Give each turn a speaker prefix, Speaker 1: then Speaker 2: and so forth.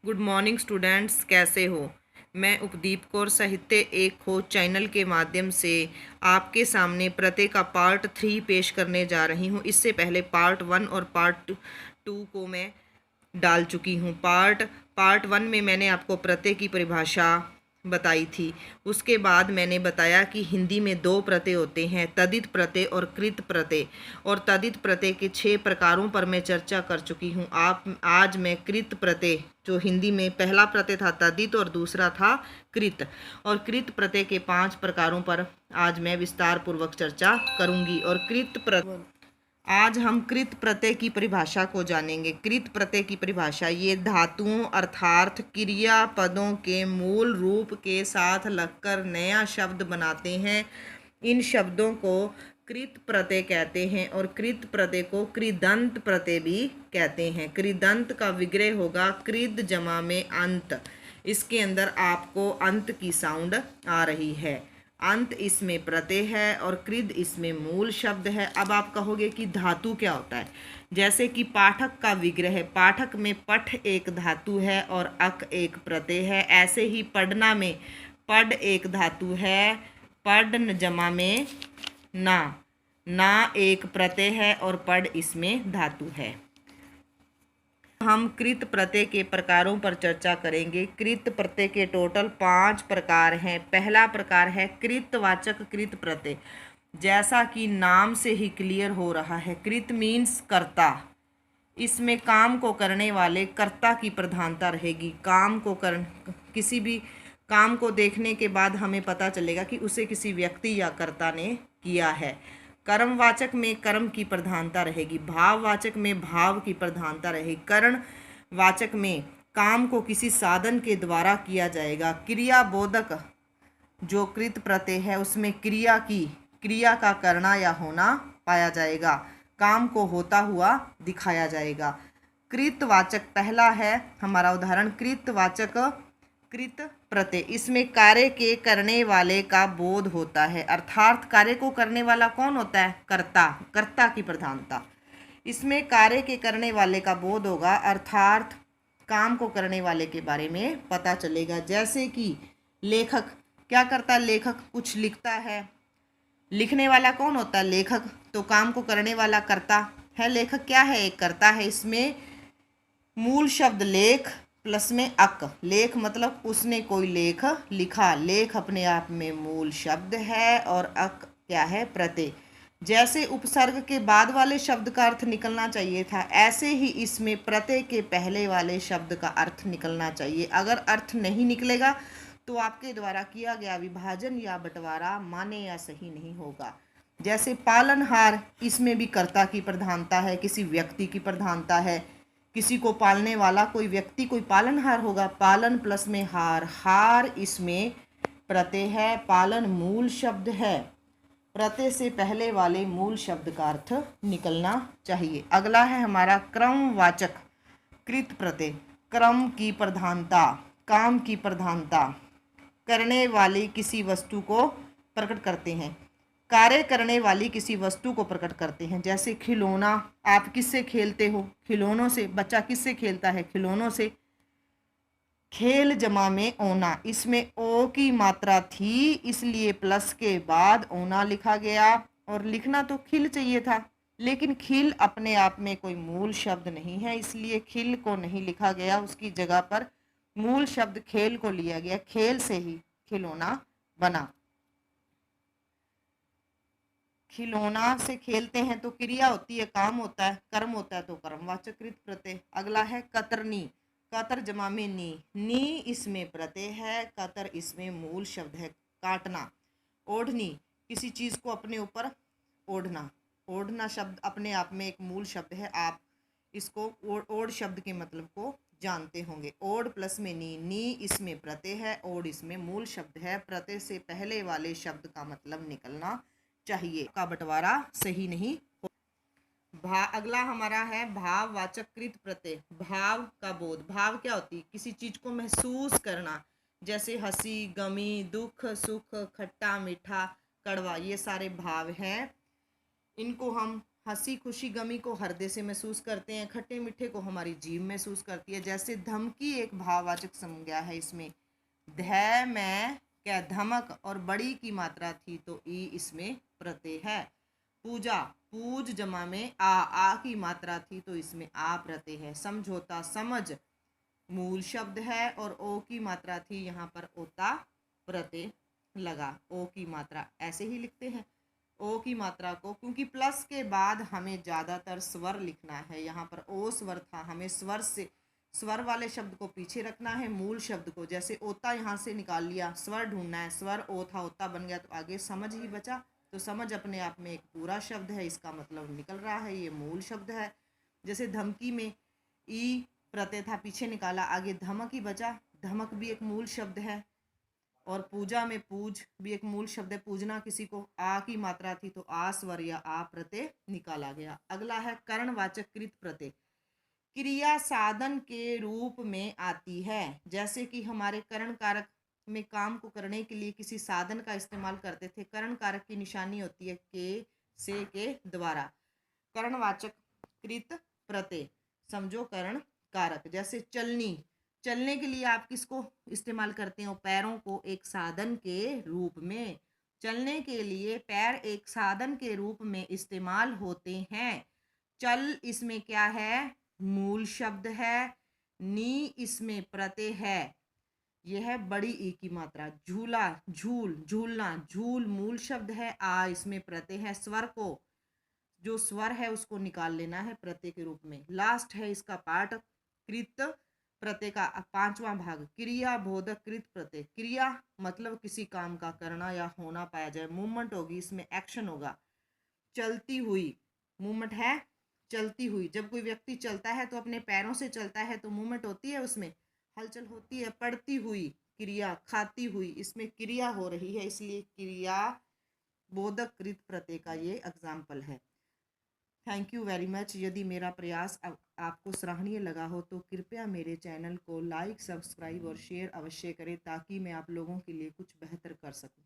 Speaker 1: Good morning students, कैसे हो। मैं उपदीप कौर साहित्य एक खोज चैनल के माध्यम से आपके सामने प्रत्यय का पार्ट 3 पेश करने जा रही हूँ। इससे पहले पार्ट 1 और पार्ट 2 को मैं डाल चुकी हूँ। पार्ट 1 में मैंने आपको प्रत्यय की परिभाषा बताई थी। उसके बाद मैंने बताया कि हिंदी में 2 प्रत्यय होते हैं, तदित प्रत्यय और कृत प्रत्यय, और तदित प्रत्यय के 6 प्रकारों पर मैं चर्चा कर चुकी हूँ। आज मैं कृत प्रत्यय, जो हिंदी में पहला प्रत्यय था तदित और दूसरा था कृत, और कृत प्रत्यय के 5 प्रकारों पर आज मैं विस्तार पूर्वक चर्चा करूंगी। और आज हम कृत प्रत्यय की परिभाषा को जानेंगे। कृत प्रत्यय की परिभाषा, ये धातुओं अर्थात क्रिया पदों के मूल रूप के साथ लगकर नया शब्द बनाते हैं। इन शब्दों को कृत प्रत्यय कहते हैं और कृत प्रत्यय को कृदंत प्रत्यय भी कहते हैं। कृदंत का विग्रह होगा कृद जमा में अंत। इसके अंदर आपको अंत की साउंड आ रही है। अंत इसमें प्रत्यय है और कृद इसमें मूल शब्द है। अब आप कहोगे कि धातु क्या होता है। जैसे कि पाठक का विग्रह, पाठक में पठ एक धातु है और अक एक प्रत्यय है। ऐसे ही पढ़ना में पढ़ एक धातु है, पढ़ जमा में ना एक प्रत्यय है और पढ़ इसमें धातु है। हम कृत प्रत्यय के प्रकारों पर चर्चा करेंगे। कृत प्रत्यय के टोटल 5 प्रकार हैं। पहला प्रकार है कृतवाचक कृत प्रत्यय। जैसा कि नाम से ही क्लियर हो रहा है, कृत मीन्स कर्ता। इसमें काम को करने वाले कर्ता की प्रधानता रहेगी। किसी भी काम को देखने के बाद हमें पता चलेगा कि उसे किसी व्यक्ति या कर्ता ने किया है। कर्मवाचक में कर्म की प्रधानता रहेगी। भाववाचक में भाव की प्रधानता रहेगी। करणवाचक में काम को किसी साधन के द्वारा किया जाएगा। क्रियाबोधक जो कृत प्रत्यय है उसमें क्रिया का करना या होना पाया जाएगा। काम को होता हुआ दिखाया जाएगा। कृतवाचक पहला है हमारा उदाहरण, कृतवाचक कृत प्रत्यय। इसमें कार्य के करने वाले का बोध होता है, अर्थात कार्य को करने वाला कौन होता है? कर्ता की प्रधानता। इसमें कार्य के करने वाले का बोध होगा, अर्थात काम को करने वाले के बारे में पता चलेगा। जैसे कि लेखक क्या करता है? लेखक कुछ लिखता है। लिखने वाला कौन होता है? लेखक। तो काम को करने वाला कर्ता है। लेखक क्या है? एक कर्ता है। इसमें मूल शब्द लेख प्लस में अक। लेख मतलब उसने कोई लेख लिखा। लेख अपने आप में मूल शब्द है और अक क्या है? प्रत्यय। जैसे उपसर्ग के बाद वाले शब्द का अर्थ निकलना चाहिए था, ऐसे ही इसमें प्रत्यय के पहले वाले शब्द का अर्थ निकलना चाहिए। अगर अर्थ नहीं निकलेगा तो आपके द्वारा किया गया विभाजन या बंटवारा मान्य या सही नहीं होगा। जैसे पालनहार, इसमें भी कर्ता की प्रधानता है, किसी व्यक्ति की प्रधानता है। किसी को पालने वाला कोई व्यक्ति कोई पालनहार होगा। पालन प्लस में हार इसमें प्रत्यय है। पालन मूल शब्द है। प्रत्यय से पहले वाले मूल शब्द का अर्थ निकलना चाहिए। अगला है हमारा क्रमवाचक कृत प्रत्यय। क्रम की प्रधानता, काम की प्रधानता, करने वाली किसी वस्तु को प्रकट करते हैं। कार्य करने वाली किसी वस्तु को प्रकट करते हैं। जैसे खिलौना, आप किससे खेलते हो? खिलौनों से। बच्चा किससे खेलता है? खिलौनों से। खेल जमा में ओना, इसमें ओ की मात्रा थी इसलिए प्लस के बाद ओना लिखा गया। और लिखना तो खिल चाहिए था, लेकिन खिल अपने आप में कोई मूल शब्द नहीं है, इसलिए खिल को नहीं लिखा गया। उसकी जगह पर मूल शब्द खेल को लिया गया। खेल से ही खिलौना बना। खिलौना से खेलते हैं तो क्रिया होती है, काम होता है, कर्म होता है, तो कर्मवाचक कृत प्रत्यय। अगला है कतरनी। कतर जमा में नी इसमें प्रत्यय है, कतर इसमें मूल शब्द है, काटना। ओढ़नी, किसी चीज को अपने ऊपर ओढ़ना। ओढ़ना शब्द अपने आप में एक मूल शब्द है। आप इसको ओढ़ शब्द के मतलब को जानते होंगे। ओढ़ प्लस में नी इसमें प्रत्यय है, ओढ़ इसमें मूल शब्द है। प्रत्यय से पहले वाले शब्द का मतलब निकलना चाहिए। का बंटवारा सही नहीं हो। अगला हमारा है भाववाचक कृत प्रत्यय। भाव का बोध। भाव क्या होती है? किसी चीज को महसूस करना। जैसे हंसी, गमी, दुख, सुख, खट्टा, मीठा, कड़वा, ये सारे भाव हैं। इनको हम हंसी खुशी गमी को हृदय से महसूस करते हैं, खट्टे मीठे को हमारी जीभ महसूस करती है। जैसे धमकी एक भाववाचक संज्ञा है, इसमें ध में क्या धमक और बड़ी की मात्रा थी तो ई इसमें प्रत्यय है। पूजा पूज जमा में आ की मात्रा थी तो इसमें आ प्रत्यय है। समझौता समझ मूल शब्द है और ओ की मात्रा थी, यहाँ पर ओता प्रत्यय लगा। ओ की मात्रा ऐसे ही लिखते हैं ओ की मात्रा को, क्योंकि प्लस के बाद हमें ज़्यादातर स्वर लिखना है। यहाँ पर ओ स्वर था, हमें स्वर से स्वर वाले शब्द को पीछे रखना है, मूल शब्द को। जैसे ओता यहाँ से निकाल लिया, स्वर ढूंढना है, स्वर ओ था, ओता बन गया तो आगे समझ ही बचा। तो समझ अपने आप में एक पूरा शब्द है, इसका मतलब निकल रहा है ये मूल शब्द है। जैसे धमकी में ई प्रत्यय था, पीछे निकाला, आगे धमक ही बचा, धमक भी एक मूल शब्द है। और पूजा में पूज भी एक मूल शब्द है, पूजना किसी को, आ की मात्रा थी तो आ स्वर या आ प्रत्यय निकाला गया। अगला है कर्णवाचक कृत प्रत्यय। क्रिया साधन के रूप में आती है। जैसे कि हमारे कर्ण कारक में काम को करने के लिए किसी साधन का इस्तेमाल करते थे। कर्ण कारक की निशानी होती है के, से, के द्वारा। कर्णवाचक कृत प्रत्यय समझो कर्ण कारक। जैसे चलनी, चलने के लिए आप किसको इस्तेमाल करते हो? पैरों को एक साधन के रूप में। चलने के लिए पैर एक साधन के रूप में इस्तेमाल होते हैं। चल इसमें क्या है? मूल शब्द है। नी इसमें प्रत्यय है। यह है बड़ी ई की मात्रा। झूला झूल, झूलना, झूल मूल शब्द है। आ इसमें प्रत्यय है। स्वर को, जो स्वर है उसको निकाल लेना है प्रत्यय के रूप में। लास्ट है इसका पार्ट कृत प्रत्यय का पांचवा भाग, क्रिया बोधक कृत प्रत्यय। क्रिया मतलब किसी काम का करना या होना पाया जाए, मूवमेंट होगी, इसमें एक्शन होगा। चलती हुई मूवमेंट है, चलती हुई। जब कोई व्यक्ति चलता है तो अपने पैरों से चलता है तो मूवमेंट होती है, उसमें हलचल होती है। पढ़ती हुई क्रिया, खाती हुई, इसमें क्रिया हो रही है, इसलिए क्रिया बोधक कृत प्रत्यय का ये एग्जाम्पल है। Thank you very much. यदि मेरा प्रयास आपको सराहनीय लगा हो तो कृपया मेरे चैनल को लाइक, सब्सक्राइब और शेयर अवश्य करें, ताकि मैं आप लोगों के लिए कुछ बेहतर कर सकूं।